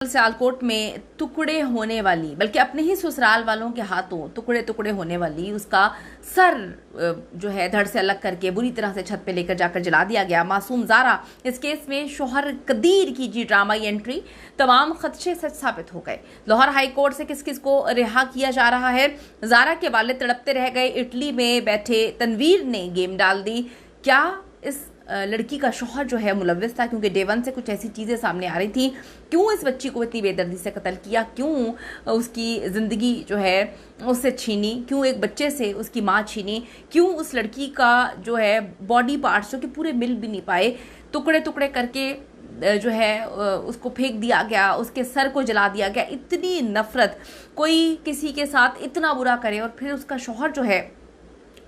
सियालकोट में टुकड़े होने वाली, बल्कि अपने ही ससुराल वालों के हाथों टुकड़े टुकड़े होने वाली उसका सर जो है धड़ से अलग करके बुरी तरह से छत पे लेकर जाकर जला दिया गया मासूम ज़ारा। इस केस में शौहर कदीर की जी ड्रामाई एंट्री, तमाम खदशे सच साबित हो गए। लाहौर हाई कोर्ट से किस किस को रिहा किया जा रहा है। ज़ारा के वालिद तड़पते रह गए। इटली में बैठे तनवीर ने गेम डाल दी। क्या इस लड़की का शौहर जो है मुलव्विस था? क्योंकि डे वन से कुछ ऐसी चीज़ें सामने आ रही थी। क्यों इस बच्ची को इतनी बेदर्दी से कत्ल किया? क्यों उसकी ज़िंदगी जो है उससे छीनी? क्यों एक बच्चे से उसकी माँ छीनी? क्यों उस लड़की का जो है बॉडी पार्ट्स जो कि पूरे मिल भी नहीं पाए, टुकड़े टुकड़े करके जो है उसको फेंक दिया गया, उसके सर को जला दिया गया? इतनी नफरत, कोई किसी के साथ इतना बुरा करे और फिर उसका शौहर जो है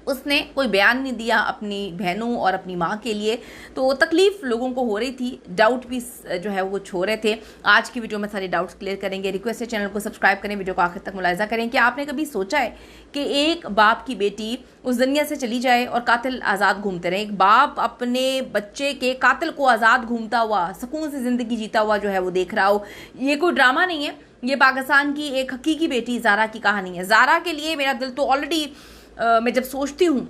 उसने कोई बयान नहीं दिया अपनी बहनों और अपनी माँ के लिए, तो तकलीफ लोगों को हो रही थी। डाउट भी जो है वो छो रहे थे। आज की वीडियो में सारे डाउट्स क्लियर करेंगे। रिक्वेस्ट है चैनल को सब्सक्राइब करें, वीडियो को आखिर तक मुलाहिजा करें। कि आपने कभी सोचा है कि एक बाप की बेटी उस दुनिया से चली जाए और कातिल आज़ाद घूमते रहे? एक बाप अपने बच्चे के कातिल को आज़ाद घूमता हुआ, सुकून से ज़िंदगी जीता हुआ जो है वो देख रहा हो। ये कोई ड्रामा नहीं है, ये पाकिस्तान की एक हकीकी बेटी ज़ारा की कहानी है। ज़ारा के लिए मेरा दिल तो ऑलरेडी मैं जब सोचती हूँ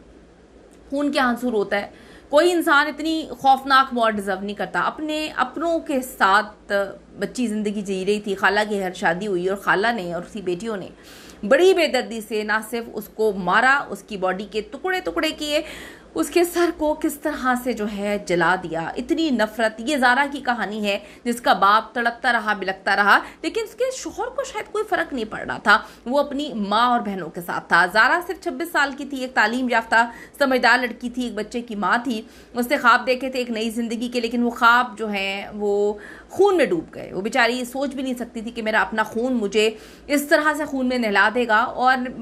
खून के आंसू रोता है। कोई इंसान इतनी खौफनाक मौत डिजर्व नहीं करता। अपने अपनों के साथ बच्ची ज़िंदगी जी रही थी, खाला की घर शादी हुई और खाला ने और उसकी बेटियों ने बड़ी बेदर्दी से ना सिर्फ उसको मारा, उसकी बॉडी के टुकड़े टुकड़े किए, उसके सर को किस तरह से जो है जला दिया। इतनी नफरत। ये ज़ारा की कहानी है जिसका बाप तड़पता रहा, बिलखता रहा, लेकिन उसके शौहर को शायद कोई फ़र्क नहीं पड़ रहा था। वो अपनी माँ और बहनों के साथ था। ज़ारा सिर्फ 26 साल की थी, एक तालीम याफ्ता समझदार लड़की थी, एक बच्चे की माँ थी। उसने ख्वाब देखे थे एक नई ज़िंदगी के, लेकिन वो ख्वाब जो हैं वो खून में डूब गए। वो बेचारी सोच भी नहीं सकती थी कि मेरा अपना खून मुझे इस तरह से खून में नहला देगा और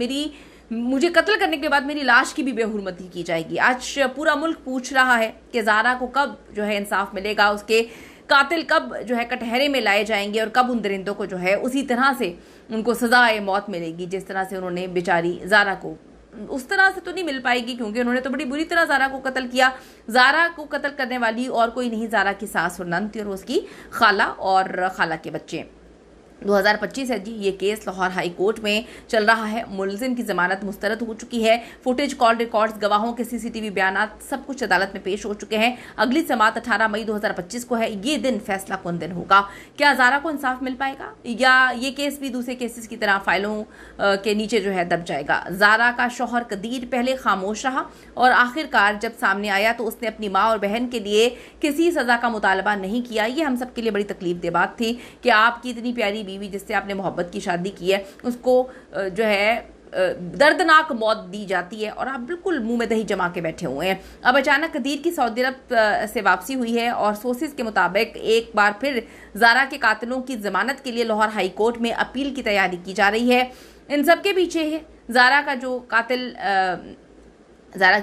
मुझे कत्ल करने के बाद मेरी लाश की भी बेहुरमती की जाएगी। आज पूरा मुल्क पूछ रहा है कि ज़ारा को कब जो है इंसाफ मिलेगा, उसके कातिल कब जो है कटहरे में लाए जाएंगे और कब उन दरिंदों को जो है उसी तरह से उनको सजाए मौत मिलेगी जिस तरह से उन्होंने बेचारी ज़ारा को। उस तरह से तो नहीं मिल पाएगी क्योंकि उन्होंने तो बड़ी बुरी तरह ज़ारा को कत्ल किया। ज़ारा को कत्ल करने वाली और कोई नहीं, ज़ारा की सास और नंद थी और उसकी खाला और खाला के बच्चे। 2025 है जी ये केस। लाहौर हाई कोर्ट में चल रहा है। मुलजिम की जमानत मुस्तरद हो चुकी है। फुटेज, कॉल रिकॉर्ड्स, गवाहों के सीसीटीवी बयानात सब कुछ अदालत में पेश हो चुके हैं। अगली समाअत 18 मई 2025 को है। ये दिन फैसला कौन दिन होगा? क्या ज़ारा को इंसाफ मिल पाएगा या ये केस भी दूसरे केसेस की तरह फाइलों के नीचे जो है दब जाएगा? ज़ारा का शौहर कदीर पहले खामोश रहा और आखिरकार जब सामने आया तो उसने अपनी माँ और बहन के लिए किसी सज़ा का मुतालबा नहीं किया। ये हम सब के लिए बड़ी तकलीफ दे बात थी कि आपकी इतनी प्यारी बीवी जिससे आपने मोहब्बत की शादी की है उसको जो है दर्दनाक मौत दी जाती है और आप बिल्कुल मुंह में दही जमा के बैठे हुए हैं। अब अचानक कदीर की सऊदी अरब से वापसी हुई है और सोर्सेज के मुताबिक एक बार फिर ज़ारा के कातिलों की जमानत के लिए लाहौर हाई कोर्ट में अपील की तैयारी की जा रही है। इन सब के पीछे है ज़ारा की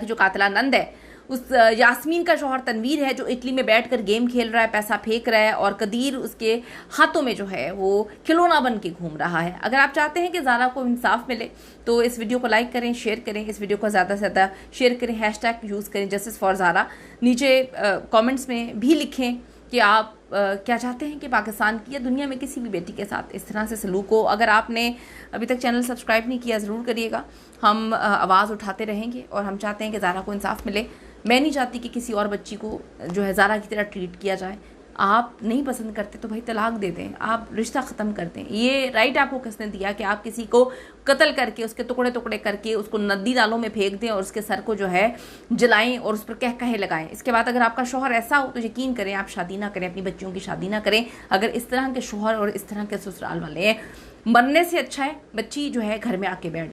जो कातिला नंद है, उस यास्मीन का शौहर तनवीर है जो इटली में बैठकर गेम खेल रहा है, पैसा फेंक रहा है और कदीर उसके हाथों में जो है वो खिलौना बन के घूम रहा है। अगर आप चाहते हैं कि ज़ारा को इंसाफ मिले तो इस वीडियो को लाइक करें, शेयर करें, इस वीडियो को ज़्यादा से ज़्यादा शेयर करें, हैशटैग यूज़ करें जस्टिस फॉर ज़ारा। नीचे कमेंट्स में भी लिखें कि आप क्या चाहते हैं कि पाकिस्तान की या दुनिया में किसी भी बेटी के साथ इस तरह से सलूक हो। अगर आपने अभी तक चैनल सब्सक्राइब नहीं किया ज़रूर करिएगा। हम आवाज़ उठाते रहेंगे और हम चाहते हैं कि ज़ारा को इंसाफ मिले। मैं नहीं चाहती कि किसी और बच्ची को जो है ज़ारा की तरह ट्रीट किया जाए। आप नहीं पसंद करते तो भाई तलाक दे दें, आप रिश्ता ख़त्म कर दें। ये राइट आपको किसने दिया कि आप किसी को कत्ल करके उसके टुकड़े टुकड़े करके उसको नदी नालों में फेंक दें और उसके सर को जो है जलाएं और उस पर कह कहे लगाएं? इसके बाद अगर आपका शौहर ऐसा हो तो यकीन करें आप शादी ना करें, अपनी बच्चियों की शादी ना करें। अगर इस तरह के शौहर और इस तरह के ससुराल वाले हैं, मरने से अच्छा है बच्ची जो है घर में आके बैठ